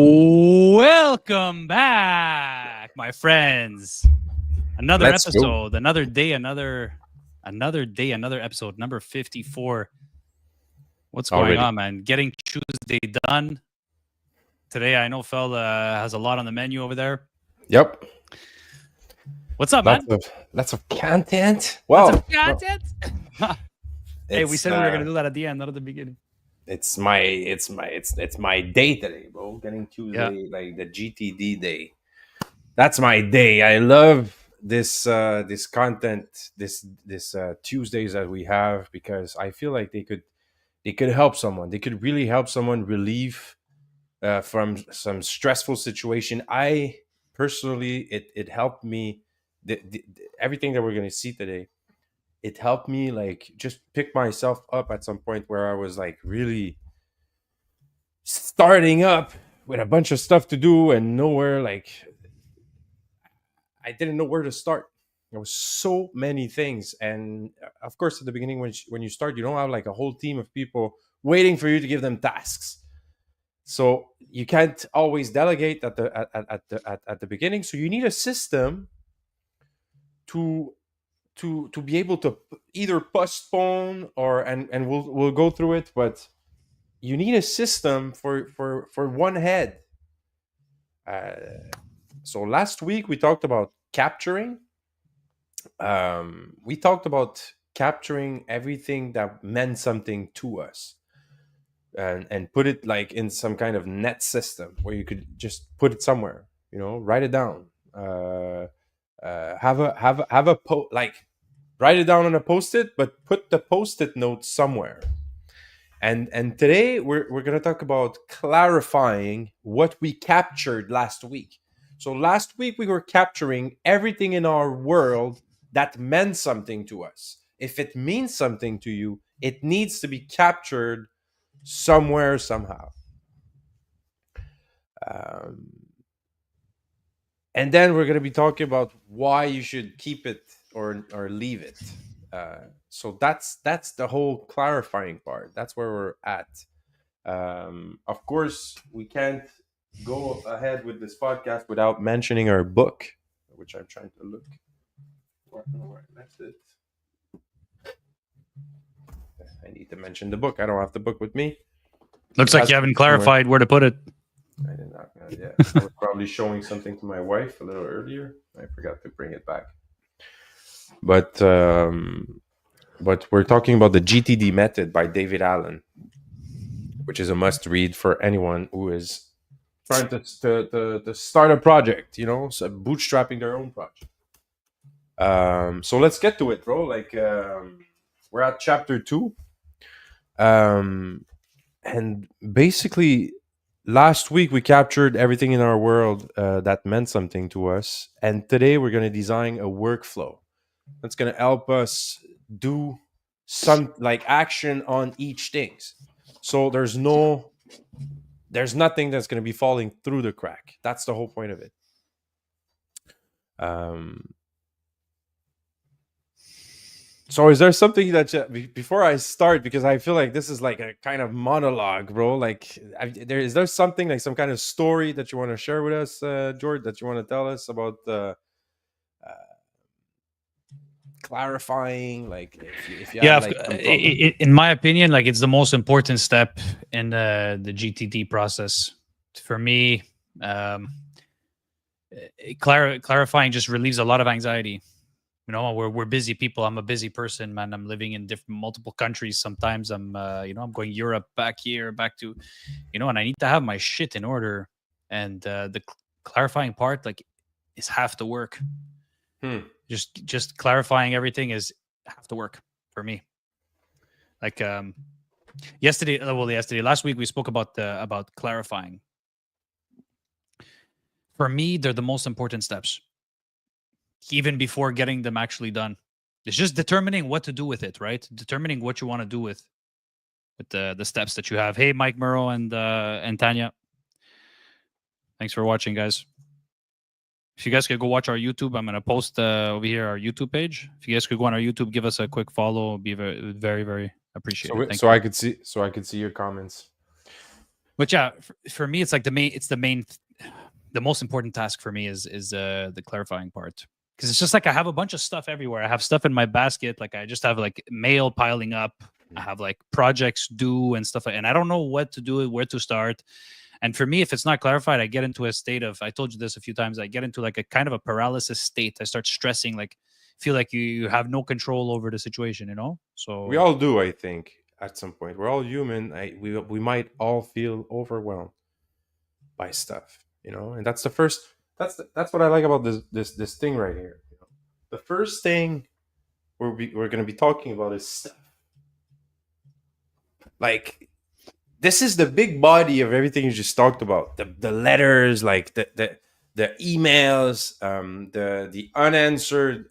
Welcome back, my friends. Another Let's go. episode, another day, another episode, number 54. What's going Already. on, man? Getting Tuesday done. Today, I know Phil has a lot on the menu over there. Yep. What's up, man? Lots of content. Lots Wow. of content. Hey, we It's, said we were gonna do that at the end, not at the beginning. It's my day today, bro. Getting Tuesday, like the GTD day. That's my day. I love this content, this Tuesdays that we have, because I feel like they could help someone. They could really help someone relieve from some stressful situation. I personally, it helped me. Everything that we're going to see today, it helped me like just pick myself up at some point where I was like really starting up with a bunch of stuff to do and nowhere, like I didn't know where to start. There was so many things, and of course at the beginning when you start, you don't have like a whole team of people waiting for you to give them tasks. So you can't always delegate at the beginning. So you need a system to be able to either postpone or and we'll go through it, but you need a system for one head. So last week we talked about capturing. We talked about capturing everything that meant something to us. And put it like in some kind of net system where you could just put it somewhere, write it down, have a like write it down on a post-it, but put the post-it note somewhere. And today we're going to talk about clarifying what we captured last week. So last week we were capturing everything in our world that meant something to us. If it means something to you, it needs to be captured somewhere, somehow. And then we're going to be talking about why you should keep it or leave it. So that's the whole clarifying part. That's where we're at. Of course, we can't go ahead with this podcast without mentioning our book, which I'm trying to look. That's it. I need to mention the book. I don't have the book with me. Looks like you haven't clarified where to put it. I did not. Yeah, I was probably showing something to my wife a little earlier. I forgot to bring it back. But we're talking about the GTD method by David Allen, which is a must-read for anyone who is trying to start a project. So bootstrapping their own project. So let's get to it, bro. Like we're at chapter 2. And basically, last week we captured everything in our world that meant something to us, and today we're going to design a workflow that's going to help us do some like action on each thing. So there's nothing that's going to be falling through the crack. That's the whole point of it. So is there something that before I start, because I feel like this is like a kind of monologue, bro, like is there something like some kind of story that you want to share with us, George, that you want to tell us about clarifying, like if you have, like, in my opinion, like it's the most important step in the GTD process for me. Clarifying just relieves a lot of anxiety. We're busy people. I'm a busy person, man. I'm living in multiple countries. Sometimes I'm I'm going Europe, back here, back to and I need to have my shit in order, and the clarifying part like is half the work. Just clarifying everything is half the work for me. Like last week we spoke about clarifying. For me, they're the most important steps, even before getting them actually done. It's just determining what to do with it, right? Determining what you want to do with the steps that you have. Hey, Mike Murrow and Tanya, thanks for watching, guys. If you guys could go watch our YouTube, I'm going to post over here our YouTube page. If you guys could go on our YouTube, give us a quick follow. It'd be very, very, very appreciated. So I could see your comments. But yeah, for me, it's like the most important task for me is the clarifying part, because it's just like I have a bunch of stuff everywhere. I have stuff in my basket, like I just have like mail piling up. I have like projects due and stuff, and I don't know what to do, where to start. And for me, if it's not clarified, I get into a state of, I told you this a few times, I get into like a kind of a paralysis state. I start stressing, like feel like you have no control over the situation, you know? We So all do, I think, at some point. We're all human. We might all feel overwhelmed by stuff, and that's the first. That's what I like about this thing right here. The first thing we're going to be talking about is stuff. Like, this is the big body of everything you just talked about. The letters, like the emails, the unanswered.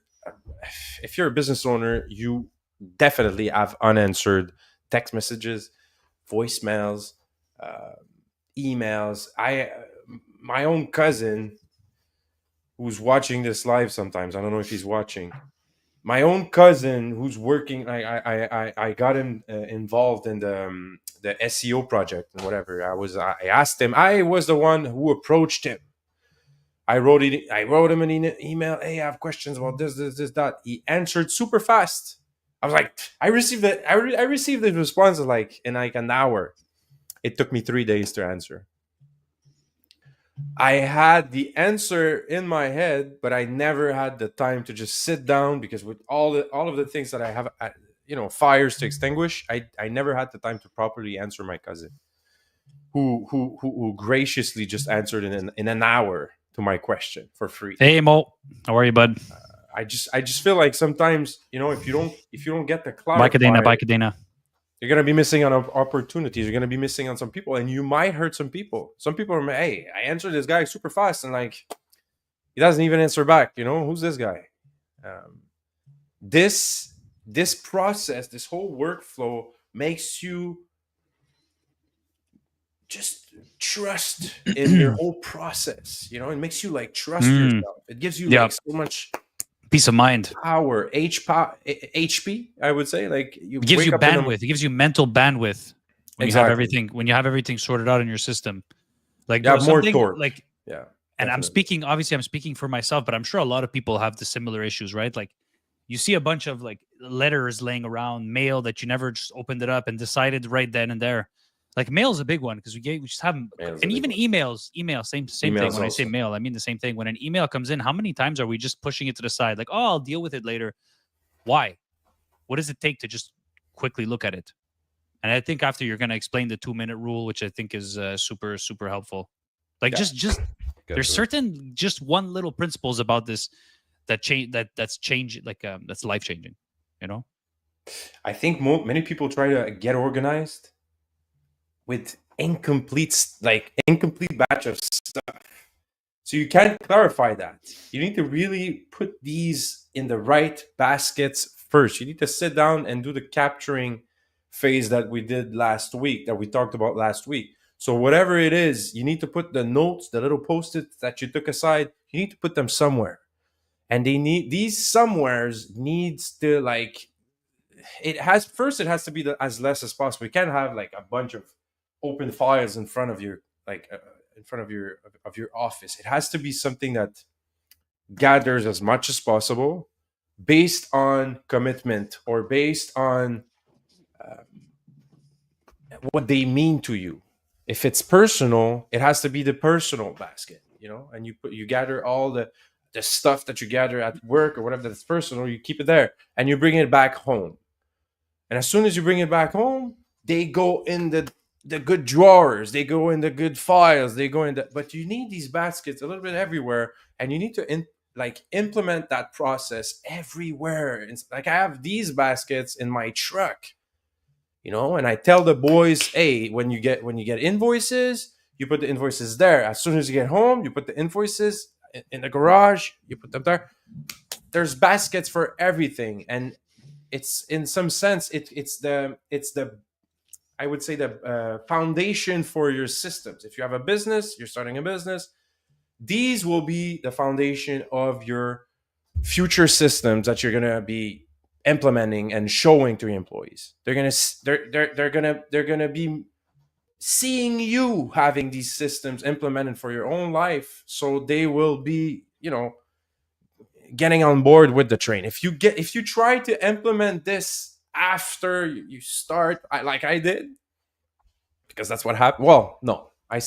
If you're a business owner, you definitely have unanswered text messages, voicemails, uh, emails. My own cousin, who's watching this live sometimes. I don't know if he's watching. My own cousin who's working. I got him involved in the SEO project and whatever. I asked him. I was the one who approached him. I wrote him an email. Hey, I have questions about this, that. He answered super fast. I was like, I received the response like in like an hour. It took me 3 days to answer. I had the answer in my head, but I never had the time to just sit down, because with all of the things that I have, fires to extinguish, I never had the time to properly answer my cousin, who graciously just answered in an hour to my question for free. hey Mo, how are you, bud? I just feel like sometimes, if you don't get the Bye Cadena, clarifier, bye Cadena. you're gonna be missing on opportunities. You're gonna be missing on some people, and you might hurt some people. Some people are, hey, I answered this guy super fast, and like he doesn't even answer back. Who's this guy? Um, this process, this whole workflow makes you just trust in your whole process. It makes you like trust yourself. It gives you Yeah. like so much Peace of mind. power, HP. I would say, like It gives you bandwidth. It gives you mental bandwidth when Exactly. you have everything sorted out in your system. Like You have more something torque. like Yeah. And I'm definitely. speaking for myself, but I'm sure a lot of people have the similar issues, right? Like you see a bunch of like letters laying around, mail that you never just opened it up and decided right then and there. Like mail is a big one because we just have them, Mail's a and big even one. emails, same thing. Emails When I say also. mail, I mean the same thing. When an email comes in, how many times are we just pushing it to the side? Like, oh, I'll deal with it later. Why? What does it take to just quickly look at it? And I think after you're going to explain the 2-minute rule, which I think is super, super helpful. Like Yeah. just there's certain just one little principles about this that change that's change like that's life changing. I think many people try to get organized with incomplete batch of stuff. So you can't clarify that. You need to really put these in the right baskets first. You need to sit down and do the capturing phase that we did last week, that we talked about last week. So whatever it is, you need to put the notes, the little post-its that you took aside, you need to put them somewhere. And these somewheres needs to it has to be as less as possible. You can't have like a bunch of open files in front of your of your office. It has to be something that gathers as much as possible based on commitment or based on what they mean to you. If it's personal, it has to be the personal basket, and you gather all the stuff that you gather at work or whatever that's personal, you keep it there and you bring it back home. And as soon as you bring it back home, they go in the good drawers, they go in the good files, they go in the. But you need these baskets a little bit everywhere, and you need to implement that process everywhere. It's like I have these baskets in my truck, and I tell the boys, hey, when you get invoices, you put the invoices there. As soon as you get home, you put the invoices in the garage, you put them there. There's baskets for everything, and it's in some sense it's the I would say the foundation for your systems. If you have a business, you're starting a business, these will be the foundation of your future systems that you're gonna be implementing and showing to your employees. They're gonna be seeing you having these systems implemented for your own life, so they will be, getting on board with the train. If you try to implement this after you start, like I did, because that's what happened. Well, no, I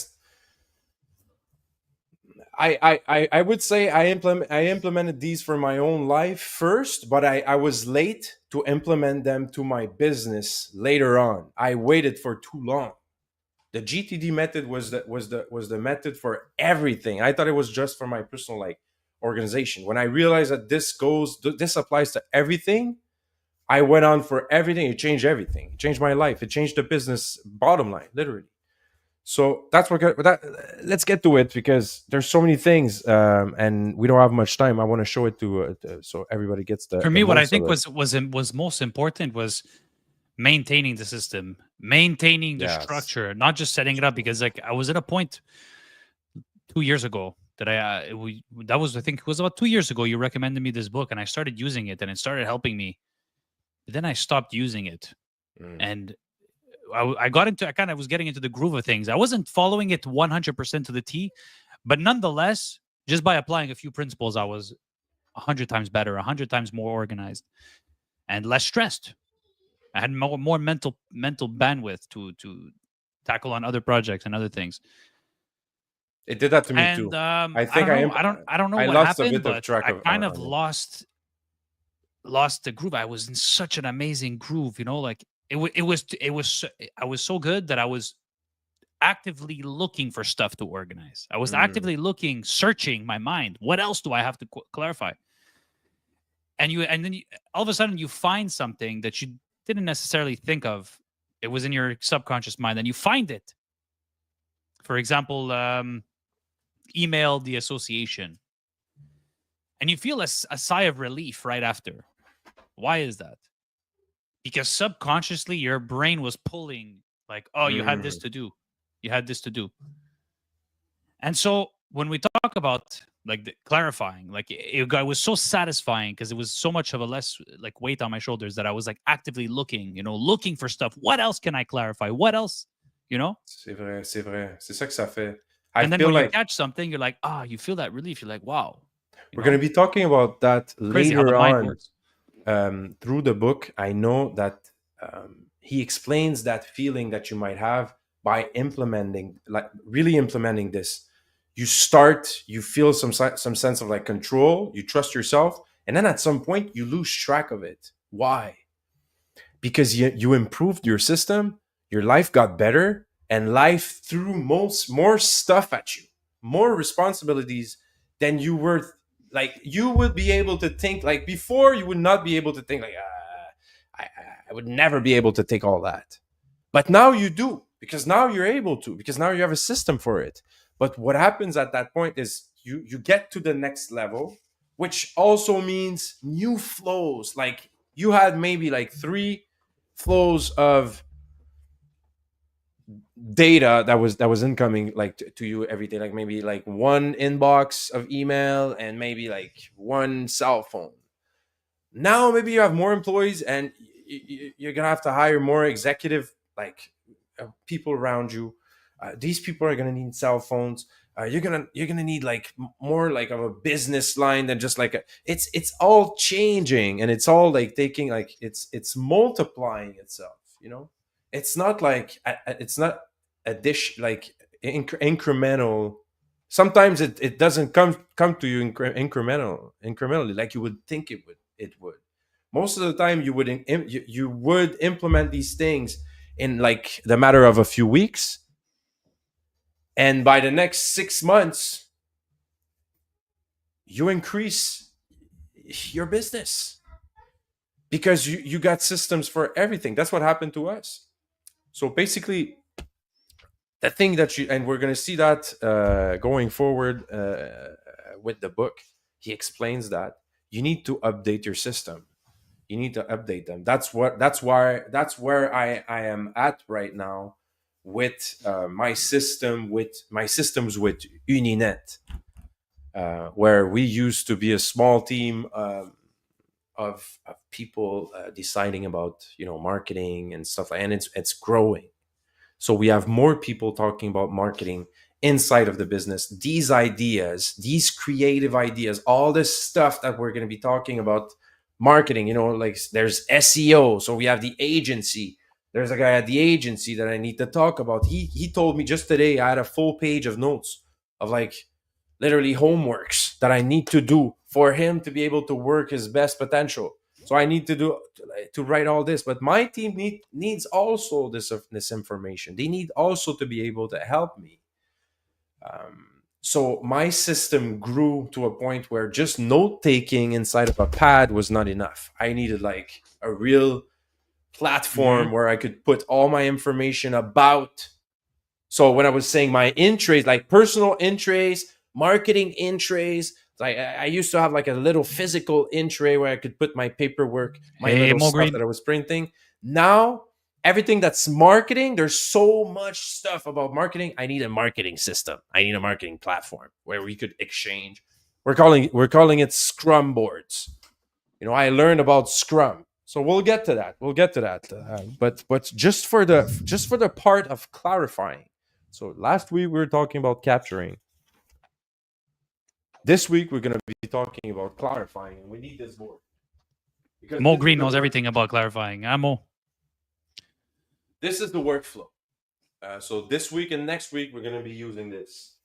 would say I implemented these for my own life first, but I was late to implement them to my business later on. I waited for too long. The GTD method was the method for everything. I thought it was just for my personal organization. When I realized that this applies to everything, I went on for everything. It changed everything. It changed my life. It changed the business bottom line, literally. So that's what let's get to it, because there's so many things, and we don't have much time. I want to show it so everybody gets For the me, what I most of think it. was most important was maintaining the system, maintaining the Yes. structure, not just setting it up. Because like I was at a point 2 years ago that I think it was about 2 years ago. You recommended me this book, and I started using it, and it started helping me. But then I stopped using it, Mm. and I kind of was getting into the groove of things. I wasn't following it 100% to the T, but nonetheless, just by applying a few principles, I was 100 times better, 100 times more organized, and less stressed. I had more mental bandwidth to tackle on other projects and other things. It did that to me And too. I I think don't know, I don't know I what lost a happened, bit of but track I of kind of on it. lost the groove. I was in such an amazing groove, like I was so good that I was actively looking for stuff to organize. I was Mm. actively looking, searching my mind. What else do I have to clarify? And then all of a sudden you find something that you didn't necessarily think of. It was in your subconscious mind, and you find it. For example, email the association, and you feel a sigh of relief right after. Why is that? Because subconsciously your brain was pulling, like, oh, you had this Mm. to do, you had this to do. And so when we talk about like clarifying, like it was so satisfying because it was so much of a less like weight on my shoulders that I was like actively looking, looking for stuff. What else can I clarify? What else, you know? C'est vrai, c'est vrai. C'est ça que ça fait. I And then feel when you like catch something, you're like, you feel that relief. You're like, wow, you we're going know, to be talking about that crazy how the later mind on, works. through the book. I know that he explains that feeling that you might have by implementing, like really implementing this. You feel some sense of like control. You trust yourself, and then at some point you lose track of it. Why? Because you improved your system, your life got better, and life threw more stuff at you, more responsibilities than you were. Like, you would be able to think, like before you would not be able to think like, I, I would never be able to take all that, but now you do, because now you're able to, because now you have a system for it. But what happens at that point is you get to the next level, which also means new flows. Like, you had maybe like three flows of data that was incoming, like to you every day, like maybe like one inbox of email and maybe like one cell phone. Now maybe you have more employees, and you're gonna have to hire more executive, like people around you. These people are gonna need cell phones. You're gonna need like more like of a business line than just like it's all changing, and it's all like taking, like it's multiplying itself. It's not like it's not a dish, like incremental. Sometimes it doesn't come to you incrementally, like you would think it would. Most of the time you would implement these things in like the matter of a few weeks, and by the next 6 months you increase your business, because you got systems for everything. That's what happened to us. So basically, the thing that you, and we're going to see that going forward with the book, he explains that you need to update your system. You need to update them. That's where I am at right now with my systems with Uninet, where we used to be a small team of people deciding about marketing and stuff, and it's growing. So we have more people talking about marketing inside of the business. These ideas, these creative ideas, all this stuff that we're going to be talking about marketing, like there's SEO. So we have the agency. There's a guy at the agency that I need to talk about. He told me just today, I had a full page of notes of like literally homeworks that I need to do for him to be able to work his best potential. So I need to write all this, but my team needs also this information. They need also to be able to help me. So my system grew to a point where just note taking inside of a pad was not enough. I needed like a real platform where I could put all my information about. So when I was saying my in-trays, like personal in-trays, marketing in-trays, like I used to have like a little physical in-tray where I could put my paperwork, my little stuff that I was printing. Now everything that's marketing, there's so much stuff about marketing. I need a marketing system. I need a marketing platform where we could exchange. We're calling it Scrum boards. I learned about Scrum. So we'll get to that. But just for the part of clarifying. So last week we were talking about capturing. This week we're going to be talking about clarifying, and we need this board. Mo Green knows everything about clarifying. Mo. This is the workflow. So this week and next week we're going to be using this.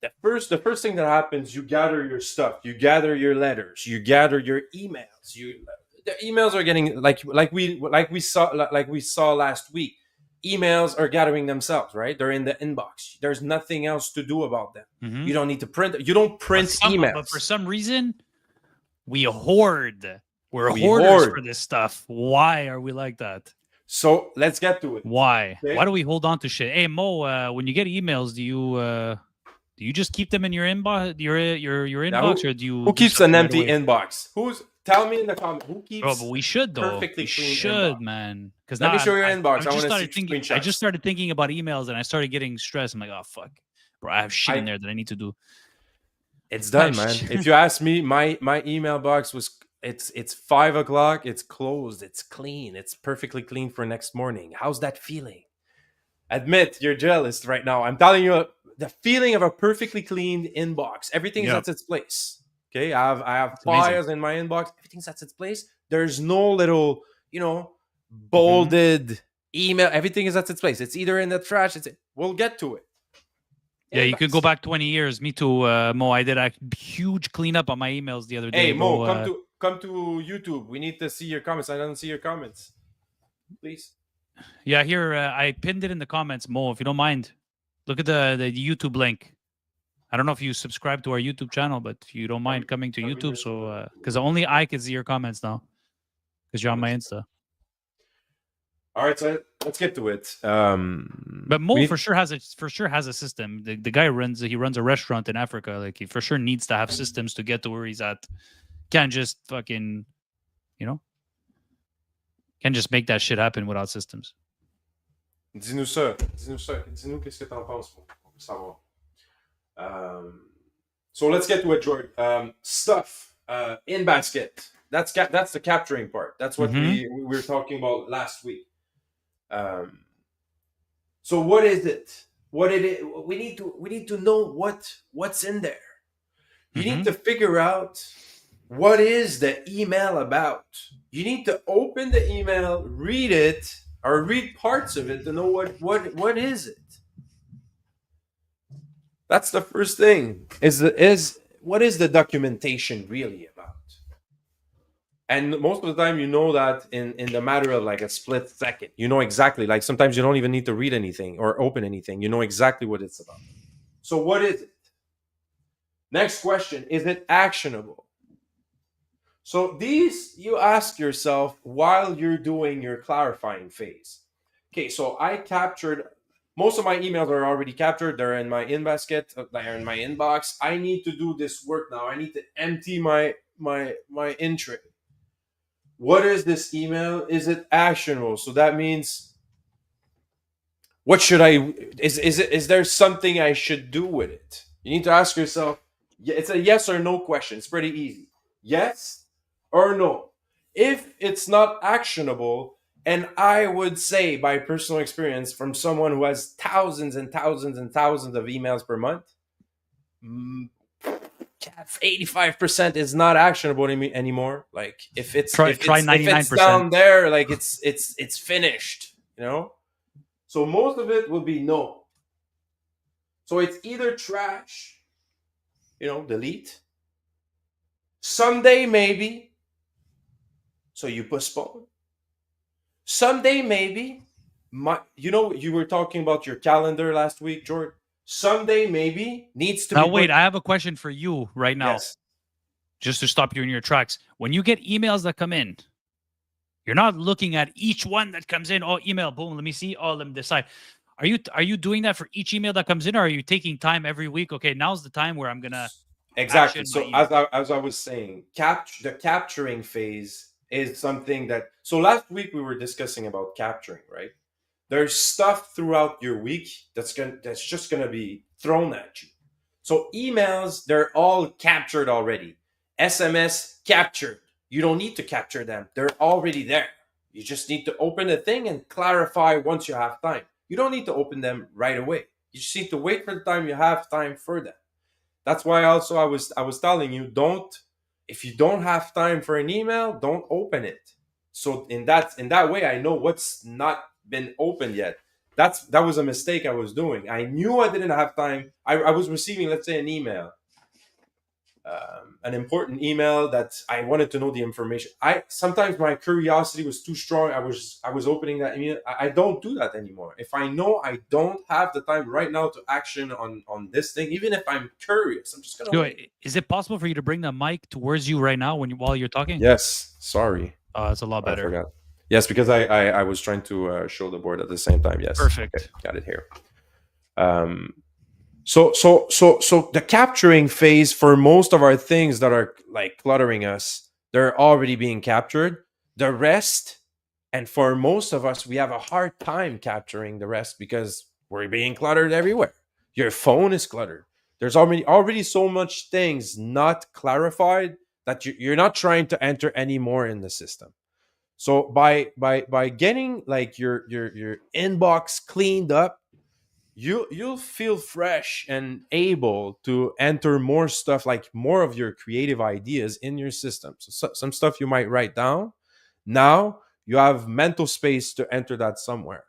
The first thing that happens, you gather your stuff, you gather your letters, you gather your emails. The emails are getting like we saw last week. Emails are gathering themselves, right? They're in the inbox. There's nothing else to do about them. Mm-hmm. You don't need to print. You don't print emails. But for some reason, we hoard. We're hoarders for this stuff. Why are we like that? So let's get to it. Why? Okay. Why do we hold on to shit? Hey Mo, when you get emails, do you just keep them in your inbox, your inbox, or do you? Who keeps an empty inbox? Tell me in the comments. Who keeps? Bro, but we should though. Perfectly clean inbox? Man. Because let me show you your inbox. I want to see screenshots. I just started thinking about emails, and I started getting stressed. I'm like, oh fuck, bro, I have shit in there that I need to do. It's done, man. If you ask me, my email box was it's 5:00. It's closed. It's clean. It's perfectly clean for next morning. How's that feeling? Admit you're jealous right now. I'm telling you. The feeling of a perfectly clean inbox. Everything is at its place. Okay, I have files in my inbox. Everything's at its place. There's no little, bolded email. Everything is at its place. It's either in the trash. We'll get to it. Yeah, you could go back 20 years. Me too, Mo. I did a huge cleanup on my emails the other day. Hey, Mo, come to YouTube. We need to see your comments. I don't see your comments. Please. Yeah, here I pinned it in the comments, Mo. If you don't mind. Look at the YouTube link. I don't know if you subscribe to our YouTube channel, but if you don't mind coming to YouTube, so because only I can see your comments now, because you're on my Insta. All right, so let's get to it. But Mo for sure has a system. The guy runs a restaurant in Africa. Like he for sure needs to have systems to get to where he's at. Can't just fucking, can't just make that shit happen without systems. Dis-nous ça. Dis-nous qu'est-ce que t'en penses pour savoir. So let's get to it, George. Stuff in basket. That's the capturing part. That's what we were talking about last week. So what is it? We need to know what's in there. You need to figure out what is the email about. You need to open the email, read it, or read parts of it to know what is it. That's the first thing. What is the documentation really about? And most of the time, you know that in the matter of like a split second. You know exactly. Like sometimes you don't even need to read anything or open anything. You know exactly what it's about. So what is it? Next question: is it actionable? So these you ask yourself while you're doing your clarifying phase. Okay, so I captured most of my emails are already captured. They're in my in-basket. They're in my inbox. I need to do this work now. I need to empty my in-tray. What is this email? Is it actionable? So that means what should I? Is there something I should do with it? You need to ask yourself. It's a yes or no question. It's pretty easy. Yes or no. If it's not actionable, And I would say, by personal experience, from someone who has thousands and thousands and thousands of emails per month, 85% is not actionable anymore. Like if it's Try if it's if it's 99%. down there, like it's finished, you know. So most of it will be no. So it's either trash, delete. Someday maybe. So you postpone. Someday maybe. You were talking about your calendar last week, George. Someday maybe needs to Now be wait, put. I have a question for you right now, Yes, just to stop you in your tracks. When you get emails that come in, you're not looking at each one that comes in. Oh, email, boom, let me see. Oh, let me decide. Are you doing that for each email that comes in, or are you taking time every week? Okay, now's the time where I'm gonna exactly. action my So email. as I was saying, the capturing phase is something that. So last week we were discussing about capturing, right? There's stuff throughout your week that's just gonna be thrown at you. So emails, they're all captured already. SMS captured. You don't need to capture them. They're already there. You just need to open the thing and clarify once you have time. You don't need to open them right away. You just need to wait for the time you have time for them. That's why also I was telling you, don't, if you don't have time for an email, don't open it. So in that way, I know what's not been opened yet. That was a mistake I was doing. I knew I didn't have time. I was receiving, let's say, an email, an important email that I wanted to know the information. I sometimes my curiosity was too strong. I was opening that email. I don't do that anymore. If I know I don't have the time right now to action on this thing, even if I'm curious, I'm just gonna wait. Is it possible for you to bring the mic towards you right now while you're talking? Yes, sorry, That's a lot I better. forgot. Yes, because I was trying to show the board at the same time. Yes, okay, Perfect. got it here. So the capturing phase for most of our things that are like cluttering us, they're already being captured. The rest, and for most of us, we have a hard time capturing the rest because we're being cluttered everywhere. Your phone is cluttered. There's already so much things not clarified that you're not trying to enter any more in the system. So by getting like your inbox cleaned up, you'll feel fresh and able to enter more stuff, like more of your creative ideas in your system. So some stuff you might write down, now you have mental space to enter that somewhere.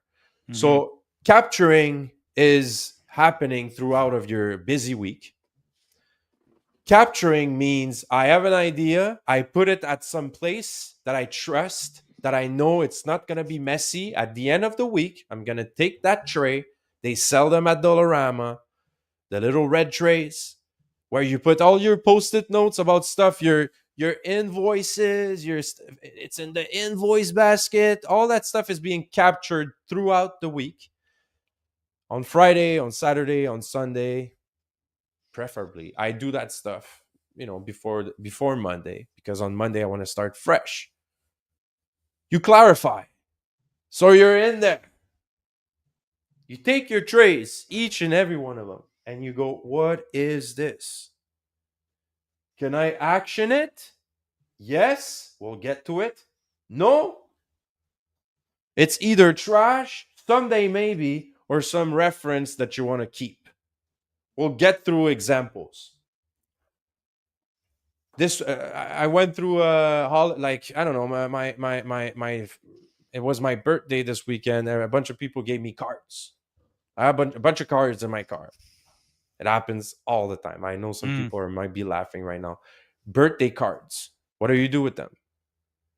Hmm. So capturing is happening throughout of your busy week. Capturing means I have an idea, I put it at some place that I trust, that I know it's not going to be messy. At the end of the week, I'm going to take that tray. They sell them at Dollarama, the little red trays where you put all your post-it notes about stuff, your invoices, it's in the invoice basket. All that stuff is being captured throughout the week. On Friday, on Saturday, on Sunday, preferably. I do that stuff, before Monday, because on Monday I want to start fresh. You clarify. So you're in there. You take your trays, each and every one of them, and you go, what is this? Can I action it? Yes, we'll get to it. No, it's either trash, someday maybe, or some reference that you want to keep. We'll get through examples. This I went through like, I don't know, my it was my birthday this weekend, and a bunch of people gave me cards. I have a bunch of cards in my car. It happens all the time. I know some Mm. people might be laughing right now. Birthday cards. What do you do with them?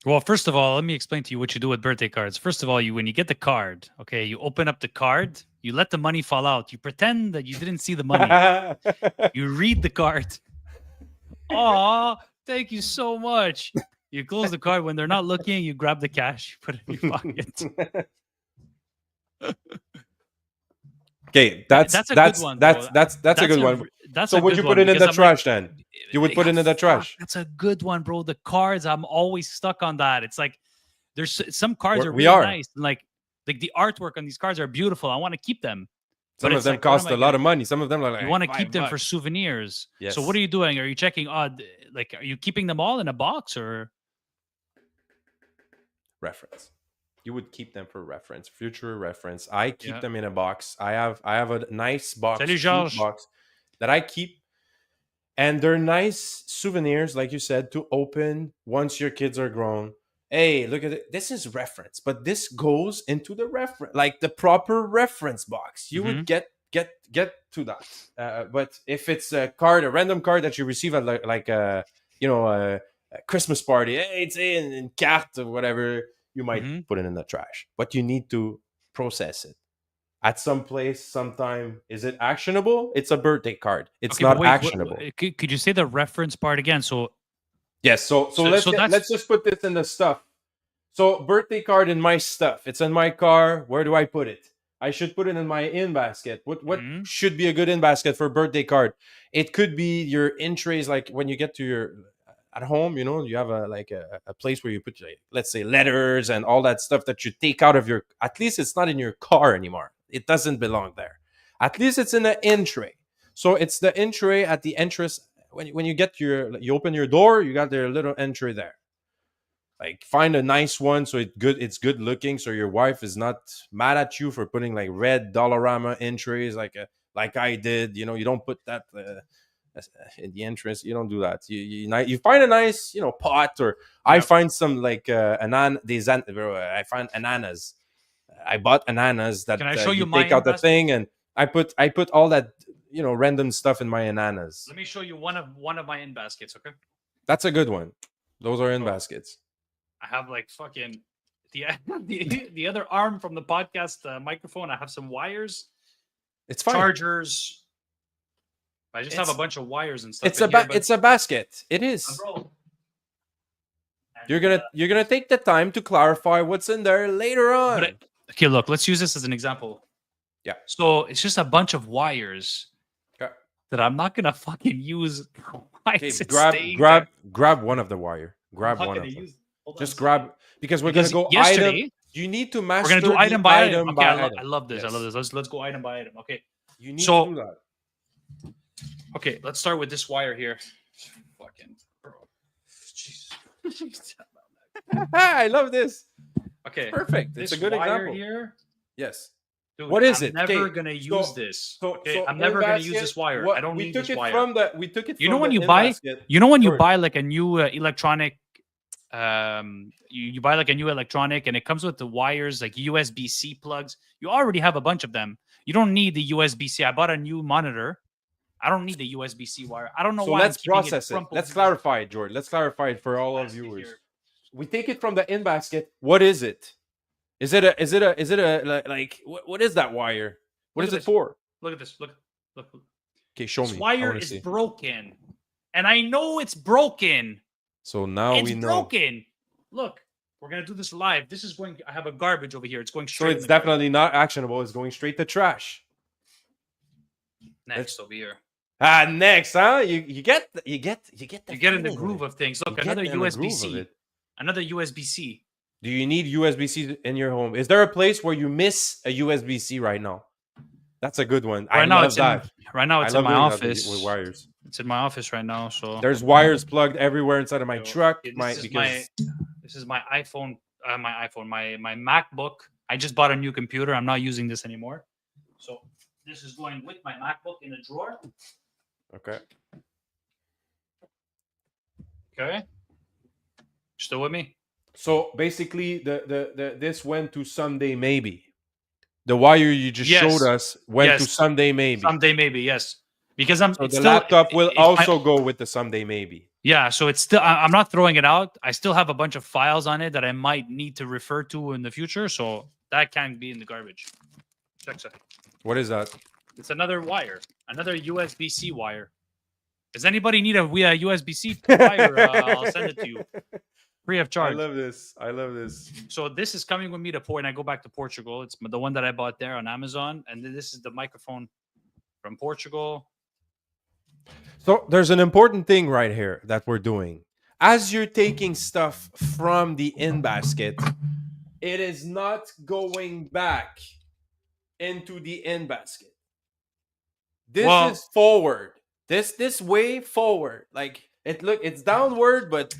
Well, first of all, let me explain to you what you do with birthday cards. First of all, when you get the card, okay, you open up the card, you let the money fall out. You pretend that you didn't see the money. You read the card. Oh, thank you so much. You close the card when they're not looking. You grab the cash, put it in your pocket. Okay, That, that's that's a good that's one, that's though. that's that's a good one. That's So a would good you put one it in because the I'm like, trash then? You would put it in the fuck, trash. that's a good one, bro. The cards, I'm always stuck on that. It's like some cards are We really are. nice, and like the artwork on these cards are beautiful. I want to keep them, but Some of it's them like, what am cost I a lot gonna? of money. Some of them are You like want to keep them for $5. souvenirs. So what Yes. are you doing? Are you checking? Like, are you keeping them all in a box or? Reference. you would keep them for reference, future reference. I keep Yeah. them in a box. I have a nice box, Salut, fruit Georges. box that I keep, and they're nice souvenirs, like you said, to open once your kids are grown. Hey, look at it. This is reference, but this goes into the reference, like the proper reference box. You would Mm-hmm. get to that. But if it's a card, a random card that you receive at like a a Christmas party, hey, it's in carte or whatever, you might Mm-hmm. put it in the trash. But you need to process it at some place, sometime. Is it actionable? It's a birthday card. It's Okay, but not wait, actionable. could you say the reference part again? So, Yes. So so, let's so that's let's just put this in the stuff. So birthday card in my stuff. It's in my car. Where do I put it? I should put it in my in basket. What Mhm. should be a good in basket for birthday card? It could be your in trays, like when you get to your at home. You know, you have a place where you put, like, let's say, letters and all that stuff that you take out of your. At least it's not in your car anymore. It doesn't belong there. At least it's in the in tray. So it's the in tray at the entrance. When you get you open your door, you got their little entry there. Like, find a nice one so it's good looking, so your wife is not mad at you for putting like red Dollarama entries like I did. You know, you don't put that in the entrance. You don't do that. You find a nice, pot, or I Yep. find some like I find ananas. I bought ananas that Can I show you you my take out the in basket? thing, and I put all that random stuff in my ananas. Let me show you one of my in baskets. Okay. That's a good one. Those are in So baskets. I have like fucking the the other arm from the podcast microphone. I have some wires, It's fine. chargers. I just have a It's bunch of wires and stuff. It's in here, but it's a basket. It is. bro, and, You're gonna take the time to clarify what's in there later on. but okay, look, let's use this as an example. Yeah. So it's just a bunch of wires Okay. that I'm not gonna fucking use. Why Okay, is it staying there? grab one of the wire. Grab I'm not one gonna of them. use. Hold on a Just second. grab, because we're Because gonna go yesterday item. You need to we're master gonna do the item by item. item Okay, by I item. love this. I Yes. love this. Let's go item by item. Okay. You need So- to do that. Okay, let's start with this wire here. Fucking bro. Jesus. I love this. Okay. Perfect. This It's a good wire example. here. Yes. Dude, What is I'm it? never Okay, gonna so- use this. So, Okay, so I'm never in gonna use basket, this wire. what- I don't we need took this it wire. from the. We took it. You know from when the you in buy- basket. You know when you George. buy like a new electronic, you buy like a new electronic and it comes with the wires like USB-C plugs. You already have a bunch of them. You don't need the USB-C. I bought a new monitor. I don't need the USB-C wire. I don't know So why. let's I'm keeping process it. crumpled Let's in this clarify it, George. Let's clarify it for all of basket viewers. here. We take it from the in basket. What is it? Is it a like what is that wire? What Look is at it this. for? Look at this. Look. Okay, show This me. I wire wanna is see. broken, and I know it's broken. So now It's we know. broken. Look, we're gonna do this live. This is going. I have a garbage over here. It's going So straight. it's definitely not actionable. It's going straight to trash. next over here. Next, huh? You get the You get in the feeling groove of it. of things. Look, You get another in the groove of USB-C. it. Another USB-C. Do you need USB-C in your home? Is there a place where you miss a USB-C right now? That's a good one. I Right now, love it's that. right now I it's love in my doing that office. with wires. It's in my office right now. So There's wires plugged everywhere inside of my Yo, truck. okay, My this is because this is my iPhone. My MacBook. I just bought a new computer. I'm not using this anymore. So this is going with my MacBook in a drawer. okay. Okay. Still with me? So basically, the this went to Someday Maybe. The wire you just Yes. showed us went to Yes. Someday Maybe. Someday maybe, yes. Because I'm So it's the still, laptop will if my- also go with the Someday Maybe. yeah, so it's still I'm not throwing it out. I still have a bunch of files on it that I might need to refer to in the future, so that can be in the garbage. Check that. What is that? It's another wire, another USB-C wire. Does anybody need a USB-C wire? I'll send it to you free of I charge. love this. I love this. So this is coming with me to Port, and I go back to Portugal. It's the one that I bought there on Amazon, and then this is the microphone from Portugal. So there's an important thing right here that we're doing. As you're taking stuff from the in basket, it is not going back into the in basket. This Well- is forward. This way forward. Like it's downward, but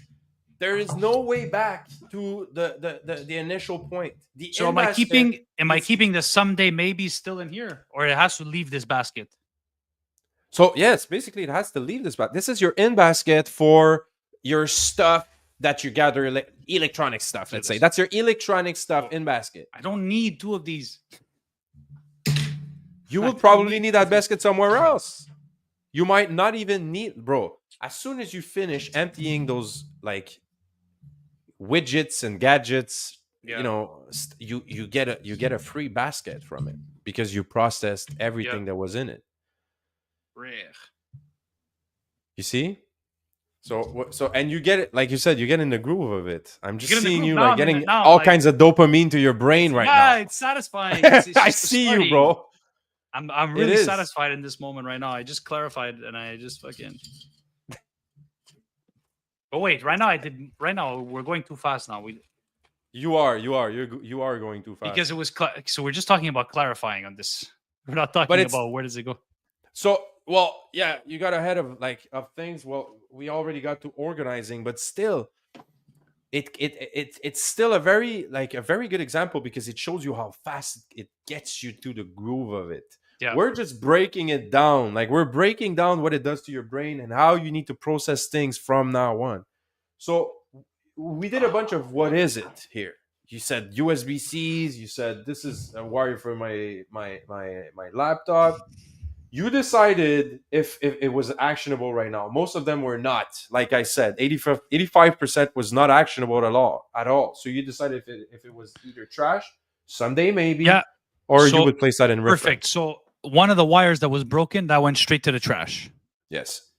There is no way back to the initial point. The So in am I basket keeping the someday maybe still in here, or it has to leave this basket? So yes, basically it has to leave this basket. This is your in basket for your stuff that you gather, electronic stuff. Let's say that's your electronic stuff in basket. I don't need 2 of these. You will probably need that basket somewhere else. You might not even need, bro. As soon as you finish emptying those like widgets and gadgets, Yeah. you know, you get a free basket from it because you processed everything that was in it. Rare. You see? So and you get it, like you said, you get in the groove of it. I'm just get in the seeing groove you now, like I'm in getting it now, all like- kinds of dopamine to your brain right now. It's satisfying. It's I just the see you, starting. bro. I'm really satisfied in this moment right now. I just clarified and I just fucking. But wait, right now we're going too fast now. You are going too fast. Because it was so we're just talking about clarifying on this. We're not talking it's- about where does it go. So, well, yeah, you got ahead of things. Well, we already got to organizing, but still, it's still a very good example because it shows you how fast it gets you to the groove of it. Yeah. We're just breaking it down. Like we're breaking down what it does to your brain and how you need to process things from now on. So we did a bunch of what is it here. You said USB-Cs. You said this is a wire for my laptop. You decided if it was actionable right now. Most of them were not. Like I said, 85% was not actionable at all. So you decided if it was either trash, someday maybe, or you would place that in reference. Perfect. So one of the wires that was broken, that went straight to the trash. Yes.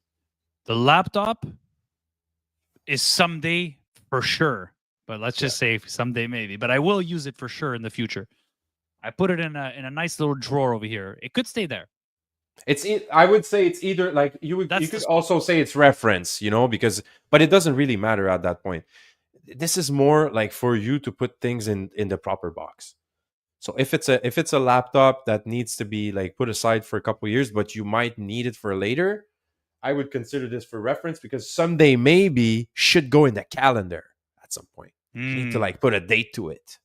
The laptop is someday for sure. But let's just say someday maybe. But I will use it for sure in the future. I put it in a nice little drawer over here. It could stay there. I would say it's either like you could also say it's reference, but it doesn't really matter at that point. This is more like for you to put things in the proper box. So if it's a laptop that needs to be like put aside for a couple of years, but you might need it for later, I would consider this for reference because someday maybe should go in the calendar at some point. You need to like put a date to it.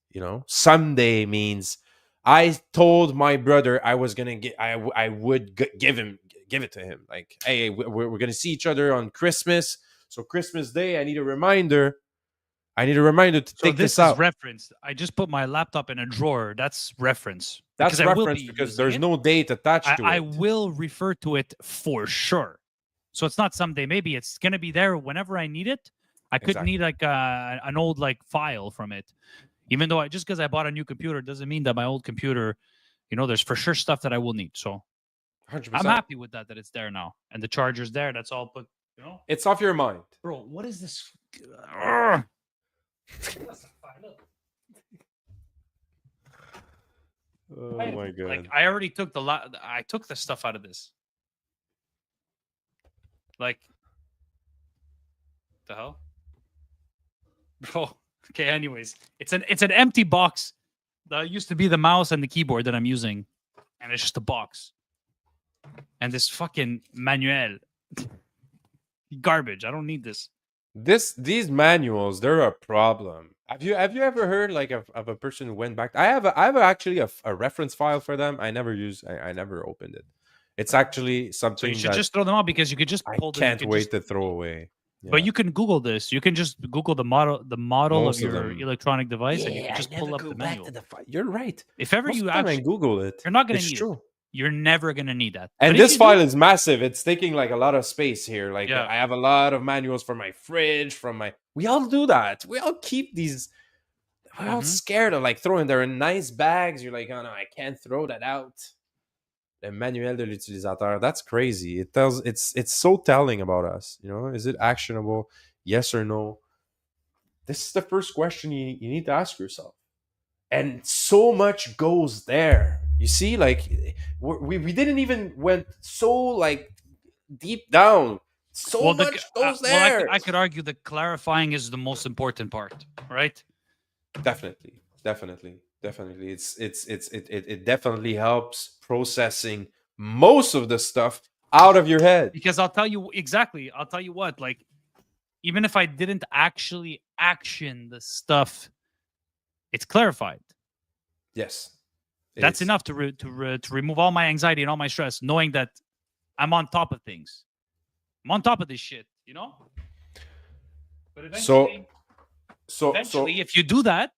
Someday means I told my brother I was gonna get. I would give it to him. Like, hey, we're gonna see each other on Christmas. So Christmas Day, I need a reminder. To take this out. This is reference. I just put my laptop in a drawer. That's reference. That's reference because there's no date attached to it. I will refer to it for sure. So it's not someday. Maybe it's gonna be there whenever I need it. I could need like an old like file from it. Even though just because I bought a new computer doesn't mean that my old computer, there's for sure stuff that I will need. So 100%. I'm happy with that it's there now. And the charger's there. That's all put, It's off your mind. Bro, what is this? Oh my god. Like I already took I took the stuff out of this. Like the hell? Bro. Okay, anyways, it's an empty box that used to be the mouse and the keyboard that I'm using, and it's just a box. And this fucking manual, garbage. I don't need this. These manuals, they're a problem. Have you ever heard like of a person who went back? I have actually a reference file for them. I never opened it. It's actually something. So you should just throw them out because you could just pull them. I can't wait to throw away. Yeah. But you can Google this. You can just Google the model of your electronic device, and you can just pull up the manual. You're right. If ever you actually Google it, you're not going to need it. You're never going to need that. And this file is massive. It's taking like a lot of space here. Like I have a lot of manuals for my fridge, we all do that. We all keep these. We're all scared of like throwing. They're in nice bags. You're like, oh no, I can't throw that out. The manuel de l'utilisateur. That's crazy. It's so telling about us. Is it actionable? Yes or no? This is the first question you need to ask yourself. And so much goes there. You see, like we didn't even went so like deep down. So much goes there. Well, I could argue that clarifying is the most important part, right? Definitely. It definitely helps processing most of the stuff out of your head. Because I'll tell you what, like even if I didn't actually action the stuff, it's clarified. Yes. That's enough to remove all my anxiety and all my stress, knowing that I'm on top of things. I'm on top of this shit, you know? But eventually, if you do that,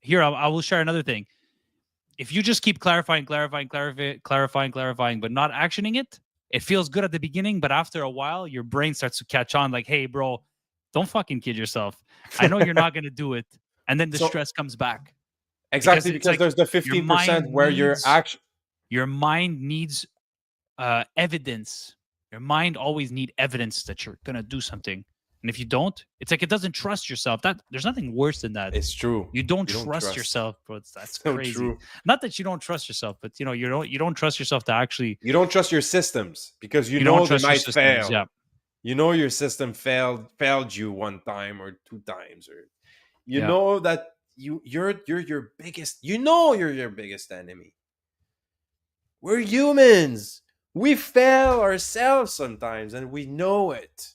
here, I will share another thing. If you just keep clarifying, but not actioning it, it feels good at the beginning, but after a while, your brain starts to catch on like, hey, bro, don't fucking kid yourself. I know you're not going to do it. And then the stress comes back. Exactly, because like, there's the 15% where your mind needs evidence. Your mind always needs evidence that you're going to do something. And if you don't, it's like it doesn't trust yourself. There's nothing worse than that. It's true. You don't trust yourself, bro. That's so crazy. True. Not that you don't trust yourself, but you don't trust yourself to actually. You don't trust your systems because you know they might fail. Yeah. You know your system failed you one time or two times, or you know that you're your biggest. You know you're your biggest enemy. We're humans. We fail ourselves sometimes, and we know it.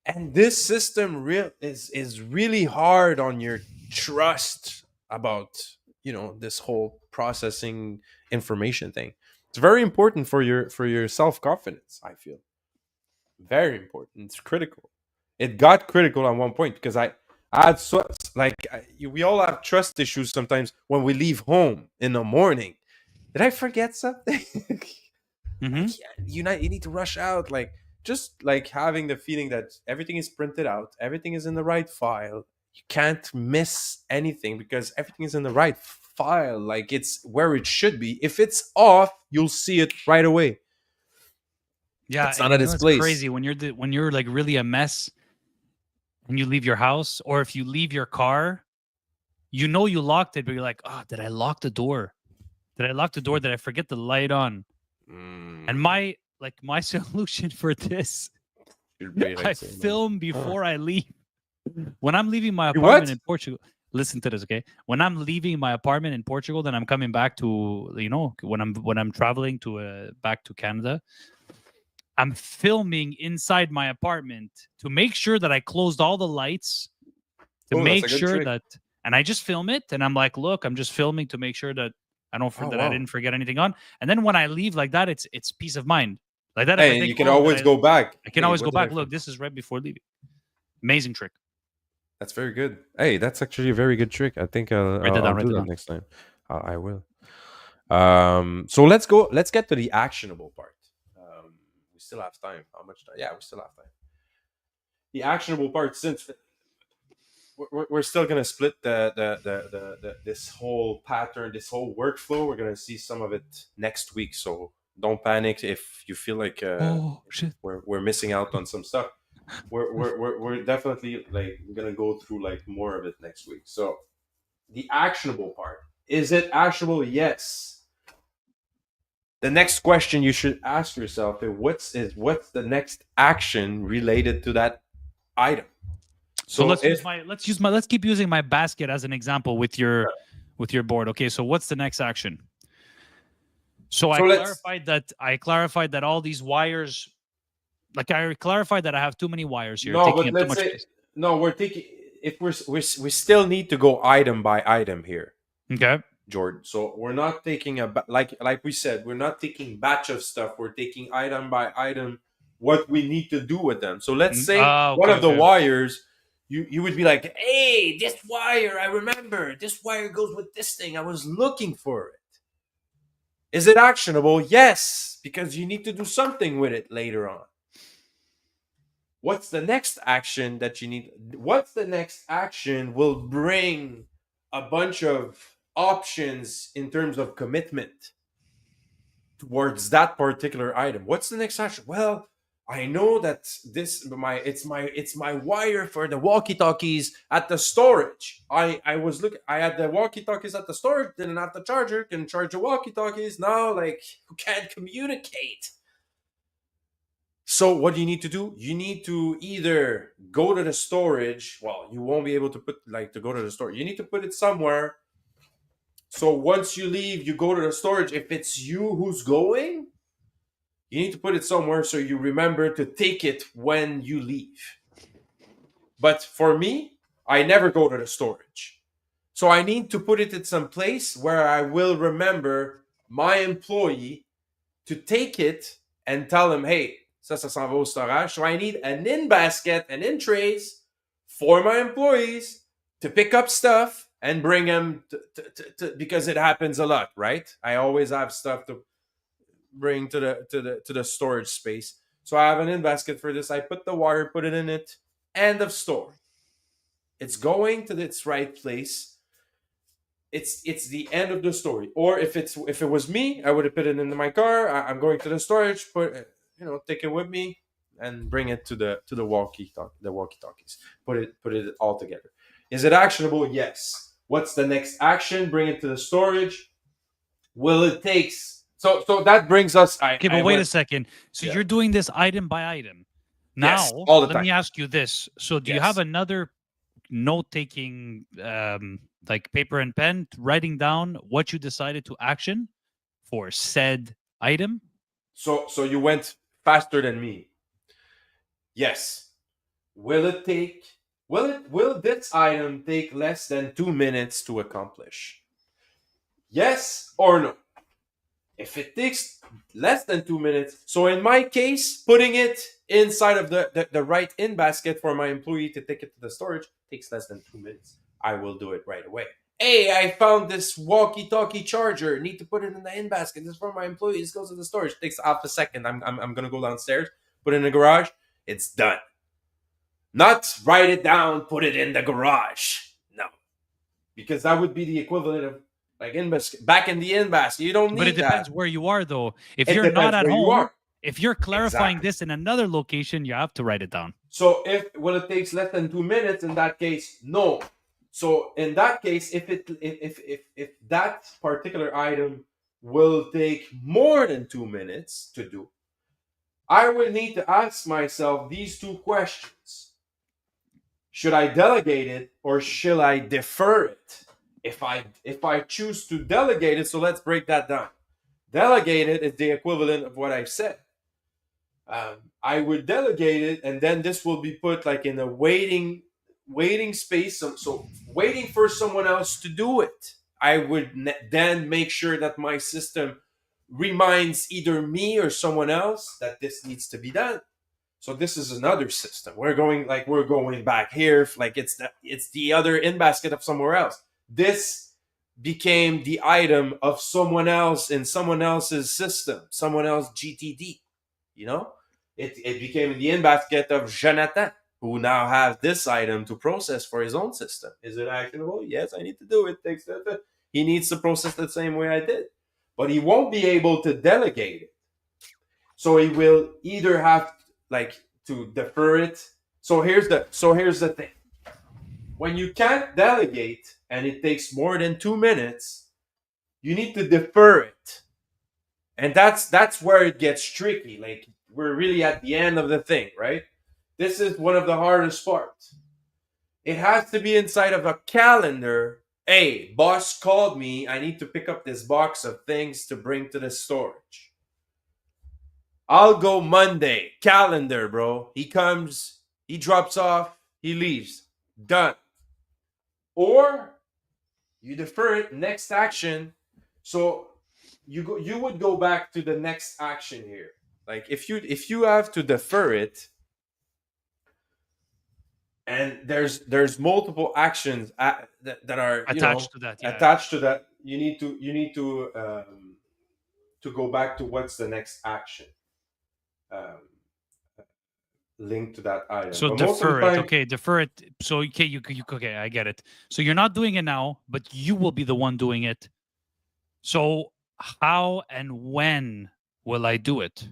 And this system is really hard on your trust about, this whole processing information thing. It's very important for your self-confidence, I feel. Very important. It's critical. It got critical at one point because I had we all have trust issues sometimes when we leave home in the morning. Did I forget something? You need to rush out, just like having the feeling that everything is printed out, everything is in the right file. You can't miss anything because everything is in the right file, like it's where it should be. If it's off, you'll see it right away. Yeah, it's not at its place. It's crazy when you're like really a mess and you leave your house, or if you leave your car, you locked it, but you're like, oh, did I lock the door? Did I forget the light on? And my solution for this, I film before I leave. When I'm leaving my apartment in Portugal, listen to this, okay? When I'm leaving my apartment in Portugal, then I'm coming back to, when I'm traveling to back to Canada, I'm filming inside my apartment to make sure that I closed all the lights, to make sure that, and I just film it, and I'm like, look, I'm just filming to make sure that I didn't forget anything on. And then when I leave like that, it's peace of mind. Like that, hey, you can always go back. I can always go back. Look, this is right before leaving. Amazing trick. That's very good. Hey, that's actually a very good trick. I think I'll do that next time. I will. So let's go. Let's get to the actionable part. We still have time. How much time? Yeah, we still have time. The actionable part, since we're still gonna split this whole pattern, this whole workflow. We're gonna see some of it next week. So don't panic if you feel like we're missing out on some stuff. We're definitely gonna go through more of it next week. So the actionable part, is it actionable? Yes. The next question you should ask yourself is what's the next action related to that item? So let's keep using my basket as an example with your board. Okay, so what's the next action? So I clarified that all these wires, I clarified that I have too many wires here. No, but let's say we're taking, if we still need to go item by item here. Okay, Jordan. So we're not taking like we said, we're not taking batch of stuff. We're taking item by item what we need to do with them. So let's say one of the wires, you would be like, hey, this wire, I remember this wire goes with this thing. I was looking for it. Is it actionable? Yes, because you need to do something with it later on. What's the next action that you need? What's the next action will bring a bunch of options in terms of commitment towards that particular item? What's the next action? Well, I know that it's my wire for the walkie-talkies at the storage. I had the walkie-talkies at the storage, didn't have the charger, can charge the walkie-talkies. Now you can't communicate. So what do you need to do? You need to either go to the storage. Well, you won't be able to to go to the storage. You need to put it somewhere. So once you leave, you go to the storage. If it's you who's going, you need to put it somewhere so you remember to take it when you leave. But for me, I never go to the storage. So I need to put it in some place where I will remember my employee to take it and tell him, hey, ça s'en va au storage. So I need an in basket and in trays for my employees to pick up stuff and bring them because it happens a lot, right? I always have stuff to bring to the storage space. So I have an in basket for this. I put the water, put it in it. End of story. It's going to its right place. It's the end of the story. Or if it was me, I would have put it into my car. I'm going to the storage, take it with me and bring it to the walkie-talkies. Put it all together. Is it actionable? Yes. What's the next action? Bring it to the storage. Will it take? So that brings us. Okay, but wait a second. So you're doing this item by item. Now, yes, all the let time. me ask you this. So do you have another note-taking, like paper and pen, writing down what you decided to action for said item? So you went faster than me. Yes. Will this item take less than 2 minutes to accomplish? Yes or no? If it takes less than 2 minutes, so in my case, putting it inside of the right in basket for my employee to take it to the storage takes less than 2 minutes. I will do it right away. Hey, I found this walkie-talkie charger. Need to put it in the in basket. This is for my employee. This goes to the storage. It takes half a second. I'm gonna go downstairs, put it in the garage. It's done. Not write it down, put it in the garage. No, because that would be the equivalent of like back in the in basket. You don't need that. But it depends where you are, though. If you're not at home, if you're clarifying this in another location, you have to write it down. So it takes less than 2 minutes, in that case, no. So in that case, if that particular item will take more than 2 minutes to do, I will need to ask myself these two questions. Should I delegate it or should I defer it? If I choose to delegate it, so let's break that down. Delegate it is the equivalent of what I've said. I would delegate it, and then this will be put like in a waiting space. So waiting for someone else to do it. I would then make sure that my system reminds either me or someone else that this needs to be done. So this is another system. We're going back here, like it's the other in basket of somewhere else. This became the item of someone else in someone else's system, someone else GTD. It became the in basket of Jonathan, who now has this item to process for his own system. Is it actionable? Yes, I need to do it. He needs to process the same way I did, but he won't be able to delegate it. So he will either have to defer it. So here's the thing. When you can't delegate and it takes more than 2 minutes, you need to defer it. And that's where it gets tricky. Like, we're really at the end of the thing, right? This is one of the hardest parts. It has to be inside of a calendar. Hey, boss called me. I need to pick up this box of things to bring to the storage. I'll go Monday. Calendar, bro. He comes, he drops off, he leaves. Done. Or you defer it, next action. So you would go back to the next action here. Like if you have to defer it, and there's multiple actions that are attached to that. Yeah. Attached to that, you need to go back to what's the next action. Linked to that item. So defer it. Okay, defer it. So you okay, I get it. So you're not doing it now, but you will be the one doing it. So how and when will I do it?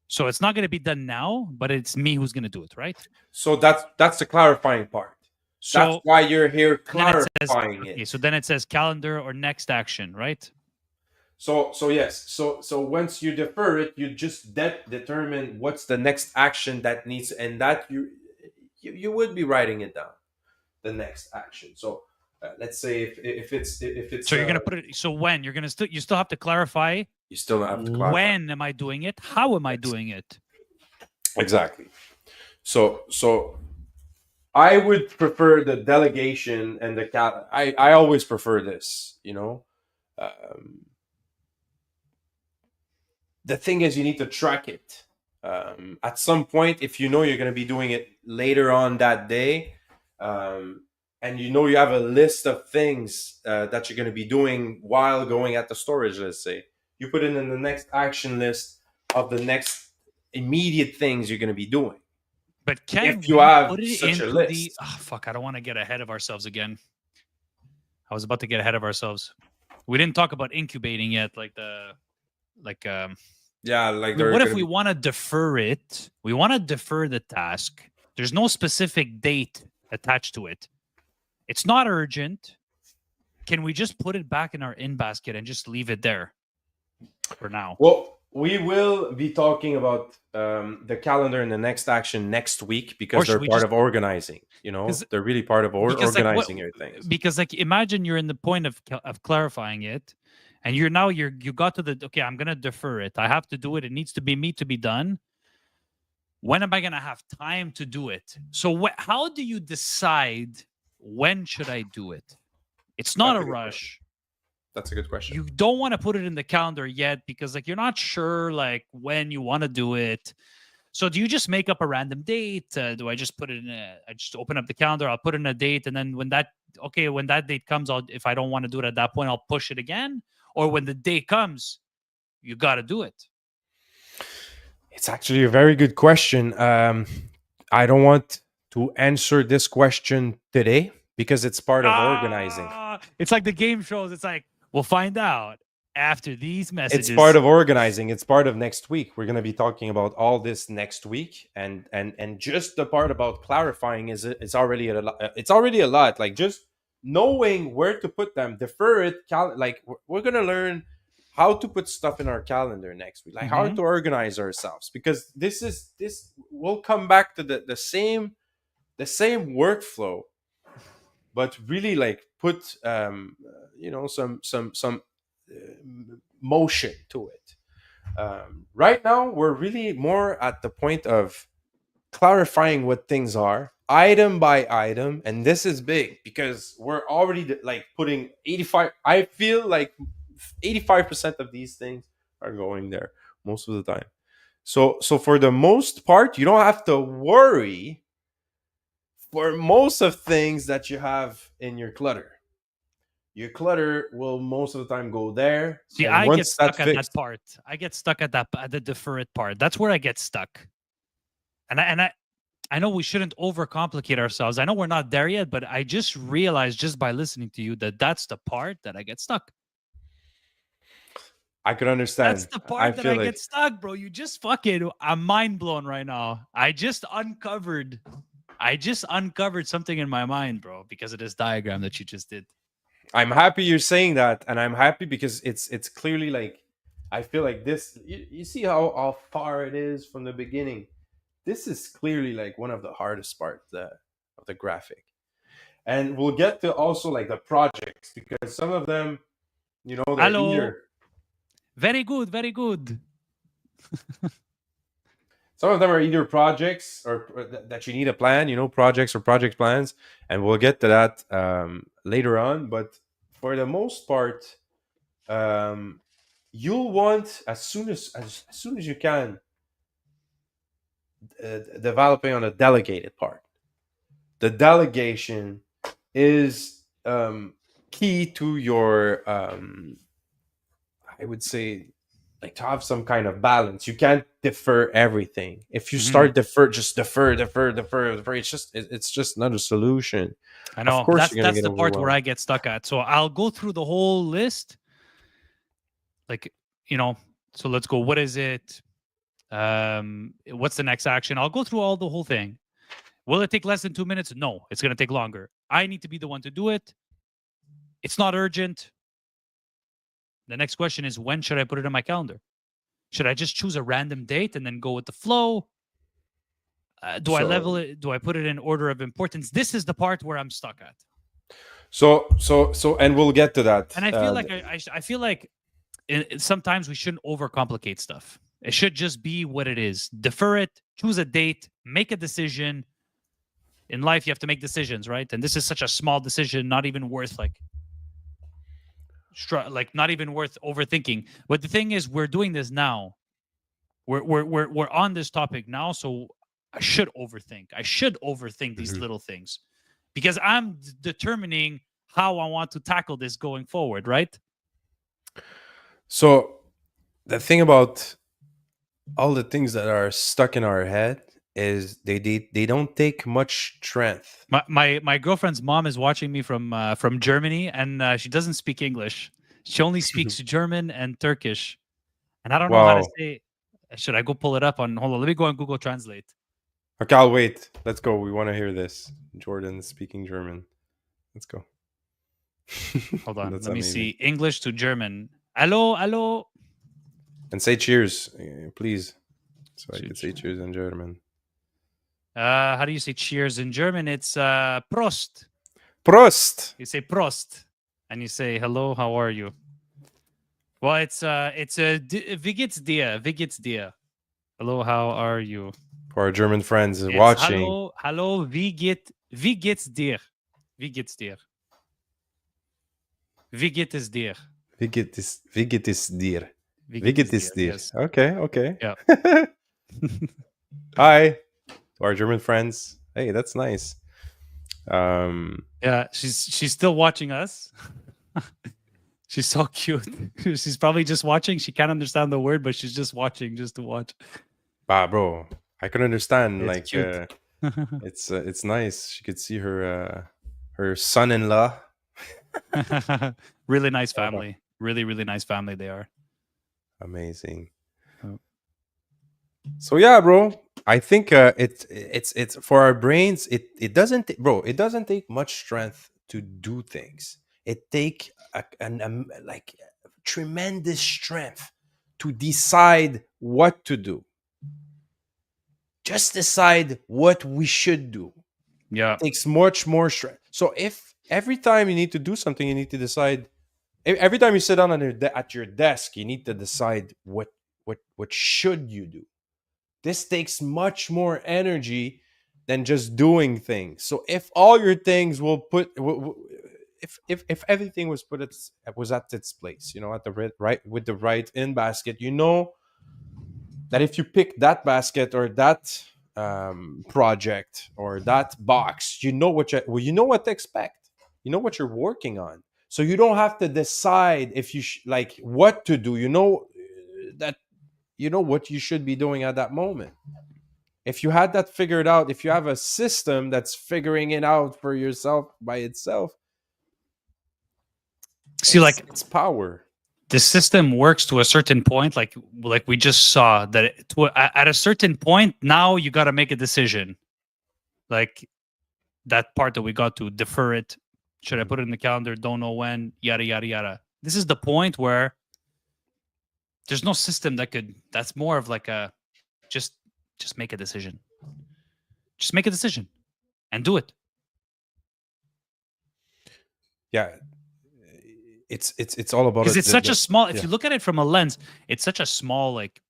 So it's not going to be done now, but it's me who's going to do it, right? So that's the clarifying part. So that's why you're here clarifying it. Okay, so then it says calendar or next action, right? So yes. So once you defer it, you just determine what's the next action that needs, and that you would be writing it down, the next action. So let's say if it's so you're gonna put it. So when you're gonna you still have to clarify. You still have to clarify. When am I doing it? How am I doing it? Exactly. So I would prefer the delegation and the I always prefer this. The thing is, you need to track it. At some point, if you know you're going to be doing it later on that day, and you have a list of things that you're going to be doing while going at the storage, let's say, you put it in the next action list of the next immediate things you're going to be doing. But can if you we have put it such a into list. fuck, I don't want to get ahead of ourselves again. I was about to get ahead of ourselves. We didn't talk about incubating yet, Yeah, like what if we want to defer it? We want to defer the task. There's no specific date attached to it. It's not urgent. Can we just put it back in our in basket and just leave it there for now? Well, we will be talking about the calendar in the next action next week because they're part of organizing. They're really part of organizing everything. Because imagine you're in the point of clarifying it, and you got to the okay. I'm gonna defer it. I have to do it. It needs to be me to be done. When am I gonna have time to do it? So how do you decide when should I do it? It's not a rush. That's a good question. You don't want to put it in the calendar yet because you're not sure when you want to do it. So do you just make up a random date? Do I just put it in I just open up the calendar, I'll put in a date, and then when that date comes, if I don't want to do it at that point, I'll push it again? Or when the day comes, you got to do it? It's actually a very good question. I don't want to answer this question today because it's part of organizing. It's like the game shows. It's like, we'll find out after these messages. It's part of organizing. It's part of next week. We're going to be talking about all this next week, and just the part about clarifying it's already a lot. It's already a lot. Like just knowing where to put them, defer it. We're going to learn how to put stuff in our calendar next week, how to organize ourselves, because this will come back to the same workflow, but really put some motion to it. Right now we're really more at the point of clarifying what things are item by item, and this is big because we're already putting 85. I feel like 85% of these things are going there most of the time. So for the most part, you don't have to worry for most of things that you have in your clutter. Your clutter will most of the time go there. See, I get stuck at that part. I get stuck at the defer it part. That's where I get stuck. And I know we shouldn't overcomplicate ourselves. I know we're not there yet, but I just realized just by listening to you that that's the part that I get stuck. I could understand. That's the part that I get stuck, bro. You just I'm mind blown right now. I just uncovered something in my mind, bro, because of this diagram that you just did. I'm happy you're saying that, and I'm happy because it's clearly I feel like this. You see how far it is from the beginning. This is clearly one of the hardest parts of the graphic, and we'll get to also the projects because some of them, they're Hello. Very good, very good. Some of them are either projects or that you need a plan, projects or project plans, and we'll get to that later on. But for the most part, you'll want as soon as you can developing on a delegated part. The delegation is key to your, I would say, to have some kind of balance. You can't defer everything. If you start defer, it's just not a solution. I know. That's the part where I get stuck at. So I'll go through the whole list. So let's go. What is it? What's the next action? I'll go through the whole thing. Will it take less than 2 minutes? No, it's going to take longer. I need to be the one to do it. It's not urgent. The next question is, when should I put it on my calendar? Should I just choose a random date and then go with the flow? Do I level it? Do I put it in order of importance? This is the part where I'm stuck at. So, and we'll get to that. And I feel I feel like sometimes we shouldn't overcomplicate stuff. It should just be what it is. Defer it, choose a date, make a decision, in life you have to make decisions, right? And this is such a small decision, not even worth like not even worth overthinking. But the thing is, we're doing this now. We're on this topic now, so I should overthink. I should overthink these Mhm. little things because I'm determining how I want to tackle this going forward, right? So the thing about all the things that are stuck in our head is they don't take much strength. My girlfriend's mom is watching me from Germany, and she doesn't speak English. She only speaks German and Turkish, and I don't know how to Wow. say. Should I go pull it up on? Hold on, let me go on Google Translate. Okay, I'll wait. Let's go. We want to hear this. Jordan speaking German. Let's go. Hold on, That's let me amazing. see English to German. Hello, hello. And say cheers, please, so I could say Cheers. cheers in German. How do you say cheers in German? It's Prost. Prost. You say Prost, and you say hello. How are you? Well, it's wie geht's dir? Wie geht's dir? Hello, how are you? For our German friends It's watching. hallo, hallo, wie geht's dir? Wie geht's dir? Wie geht es dir? Wie geht es dir? Wie Wie geht geht es es dir? dir? Yes. Okay, okay. Yeah. Hi, to our German friends. Hey, that's nice. Yeah, she's still watching us. She's so cute. She's probably just watching. She can't understand the word, but she's just watching just to watch. Bro, I could understand. It's Like, cute. it's nice. She could see her son-in-law. Really nice family. Really, really nice family they are. Amazing. Oh. So yeah, bro. I think it's for our brains. It doesn't, bro. It doesn't take much strength to do things. It take like tremendous strength to decide what to do. Just decide what we should do. Yeah. Takes much more strength. So if every time you need to do something, you need to decide. Every time you sit down at your desk, you need to decide what should you do. This takes much more energy than just doing things. So if all your things will put, if everything was was at its place, at the right with the right in basket, that if you pick that basket or that project or that box, you know what to expect. You know what you're working on. So you don't have to decide if you like what to do. That you know what you should be doing at that moment. If you had that figured out, if you have a system that's figuring it out for yourself by itself, See, like it's power. the system works to a certain point, like we just saw that at a certain point, now you got to make a decision. Like that part that we got to defer it. Should I put it in the calendar? Don't know when. Yada yada yada. This is the point where there's no system that's more of like a just make a decision. Just make a decision and do it. Yeah, it's all about Because it. it's such a small, if Yeah. you look at it from a lens, it's such a small, like,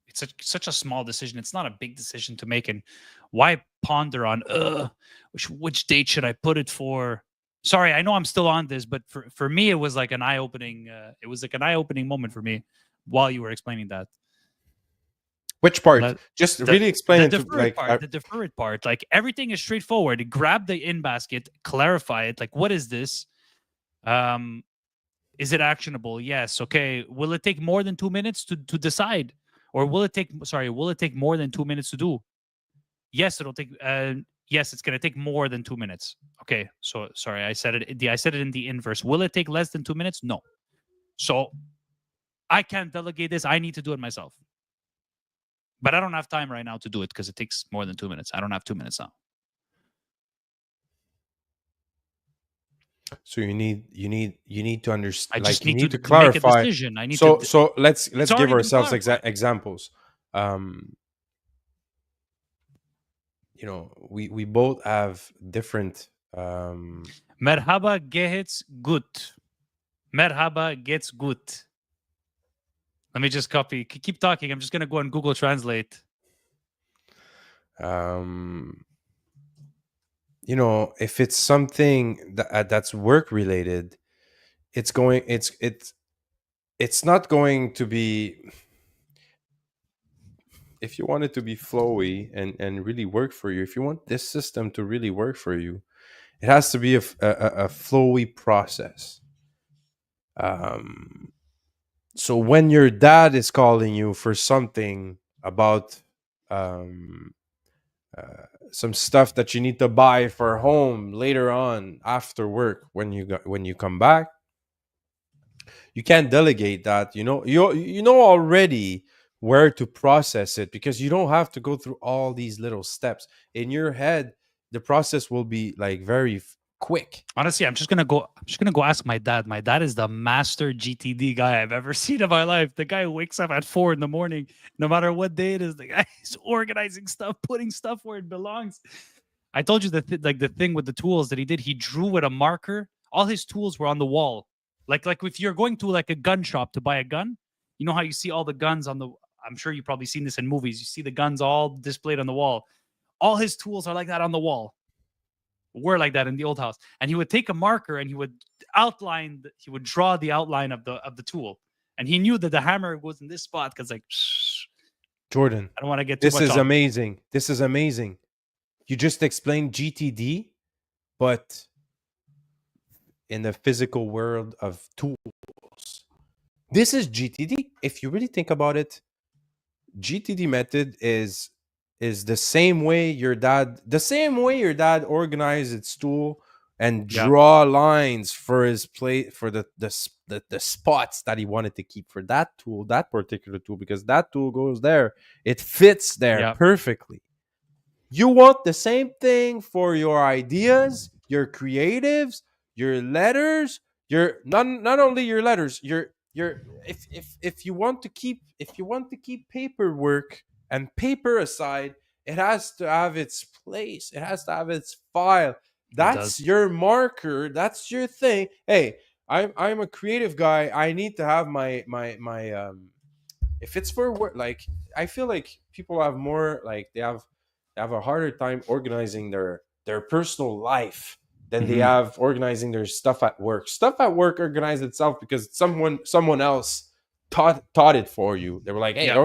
it's such a small decision. It's not a big decision to make. And why ponder on, which date should I put it for? Sorry, I know I'm still on this, but for me, it was like an eye opening, moment for me while you were explaining that. Which part? That Just the really explain the it to deferred part, the deferred part, like everything is straightforward. Grab the in basket, clarify it. Like, what is this? Um, is it actionable? Yes. Okay. Will it take more than 2 minutes to decide, or will it take? Sorry, will it take more than 2 minutes to do? Yes, it'll take. Yes, it's going to take more than 2 minutes. Okay. So sorry, I said it. I said it in the inverse. Will it take less than 2 minutes? No. So I can't delegate this. I need to do it myself. But I don't have time right now to do it because it takes more than 2 minutes. I don't have 2 minutes now. So you need to understand. I just Like you need need to to make a clarify. decision. I need to. So let's It's give already been ourselves clarified. examples. We both have different. Merhaba gets gut. Merhaba gets gut. Let me just copy. Keep talking. I'm just going to go on Google Translate. if it's something that's work related, it's not going to be. If you want it to be flowy and really work for you, if you want this system to really work for you, it has to be a flowy process. um so when your dad is calling you for something about um some stuff that you need to buy for home later on after work, when you come back, you can't delegate that. You know already where to process it, because you don't have to go through all these little steps in your head. The process will be like very quick. Honestly, I'm just gonna go ask my dad. My dad is the master GTD guy I've ever seen in my life. The guy who wakes up at 4 in the morning, no matter what day it is. The guy is organizing stuff, putting stuff where it belongs. I told you the thing with the tools that he did. He drew with a marker. All his tools were on the wall. Like if you're going to like a gun shop to buy a gun, you know how you see all the guns on the. I'm sure you've probably seen this in movies. You see the guns all displayed on the wall. All his tools are like that on the wall. Were like that in the old house, and he would take a marker and he would he would draw the outline of the tool, and he knew that the hammer was in this spot because like Jordan, I don't want to get too this much is on. amazing. This is amazing. You just explained GTD, but in the physical world of tools. This is GTD. If you really think about it, GTD method is the same way your dad organized its tool and Yeah, draw lines for his plate, for the spots that he wanted to keep for that tool, that particular tool, because that tool goes there. It fits there yeah, perfectly. You want the same thing for your ideas, your creatives, your letters, your not only your letters, your if you want to keep paperwork and paper aside, it has to have its place. It has to have its file. it That's does. your marker. That's your thing. Hey, I'm a creative guy. I need to have my if it's for work. Like, I feel like people have more, like, they have a harder time organizing their personal life than they Hmm. have organizing their stuff at work. Stuff at work organizes itself because someone else taught it for you. They were like, hey, Yeah,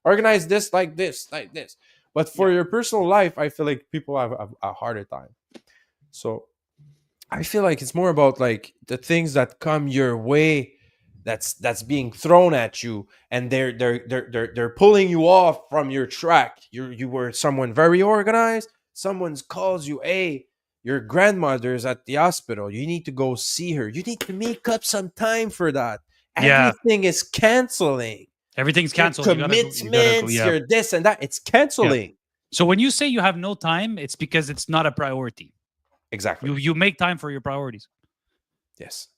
organize this like this, like this. But yeah, for your personal life, I feel like people have a harder time. So I feel like it's more about like the things that come your way, that's being thrown at you, and they're pulling you off from your track. You were someone very organized. Someone calls you, hey, your grandmother's at the hospital. You need to go see her. You need to make up some time for that. yeah. Everything is canceling. Everything's Your canceled. You gotta go. You gotta go. commitments, Yeah, your this and that. It's yeah. canceling. So when you say you have no time, it's because it's not a priority. Exactly. You make time for your priorities. Yes.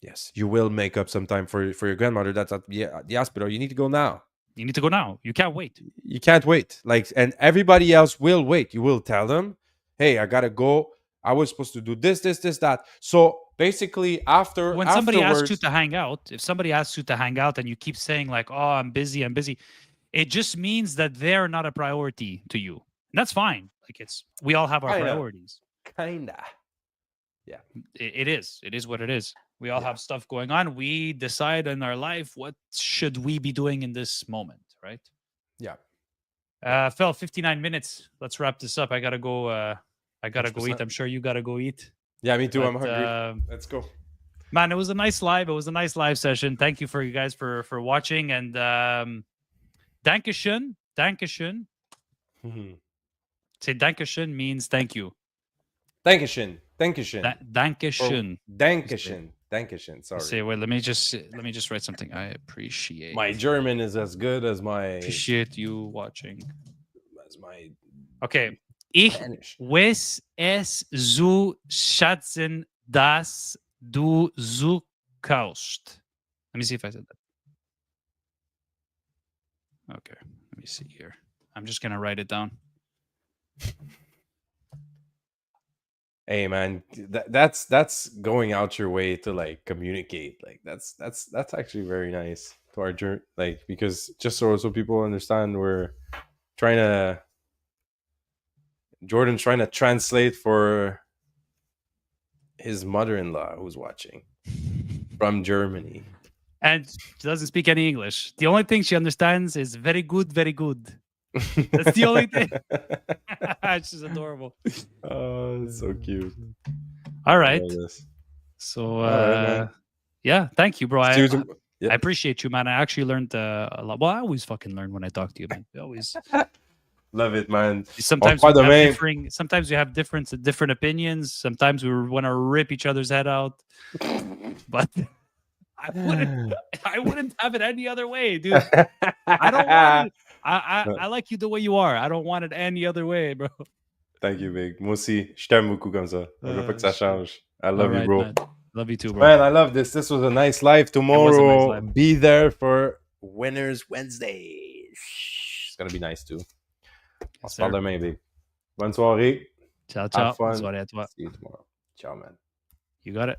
Yes, you will make up some time for your grandmother that's at the hospital. You need to go now. You need to go now. You can't wait. You can't wait. Like, and everybody else will wait. You will tell them, "Hey, I gotta go. I was supposed to do this, this, this, that." So basically, When somebody asks you afterwards, to hang out, if somebody asks you to hang out and you keep saying like, "Oh, I'm busy," it just means that they're not a priority to you. And that's fine. Like we all have our kinda, priorities. kinda, yeah, It is. It is what it is. We all yeah, have stuff going on. We decide in our life what should we be doing in this moment, right? yeah, yeah. Phil, 59 minutes. Let's wrap this up. I gotta Hundred go eat. percent. I'm sure you gotta go eat. Yeah, me too. I'm But hungry. Let's go. man, it was a nice live. It was a nice live session. Thank you for you guys for watching, and Dankeschön. Dankeschön. Say Dankeschön means thank you. Dankeschön. Dankeschön. Or Dankeschön. Dankeschön. Dankeschön. Say Sorry. wait. Let me just write something. I My German is as good appreciate you watching. as my Okay. Ich Spanish. weiß es zu schätzen, dass du zukaust. Let me see if I said that. Okay. Let me see here. I'm just gonna write it down. Hey man, that's going out your way to like communicate. Like that's actually very nice to our journey. Like, because just so people understand, we're trying to Jordan's trying to translate for his mother-in-law who's watching from Germany. And she doesn't speak any English. The only thing she understands is very good, very good. That's the only thing. She's adorable. Oh, it's so cute. All right. I love this. So, All right, man. yeah, thank you, bro. See you tom- Yeah. I appreciate you, man. I actually learned a lot. Well, I always fucking learn when I talk to you, man. I always Love it, man. sometimes On we revoit have demain. sometimes we have different opinions. Sometimes we want to rip each other's head out. But I wouldn't have it any other way, dude. I don't want it. I like you the way you are. I don't want it any other way, bro. Thank you, big. Moi aussi, je t'aime beaucoup comme ça. Je veux pas que ça change. I love you, bro. Man. Love you too, bro. Man, I love this. This was a nice live. Tomorrow, live. be there for Winners Wednesday. It's gonna be nice too. On se parle demain, big. Bonne soirée. Ciao, Have ciao. fun. Bonne soirée à toi. See you tomorrow. Ciao, man. You got it.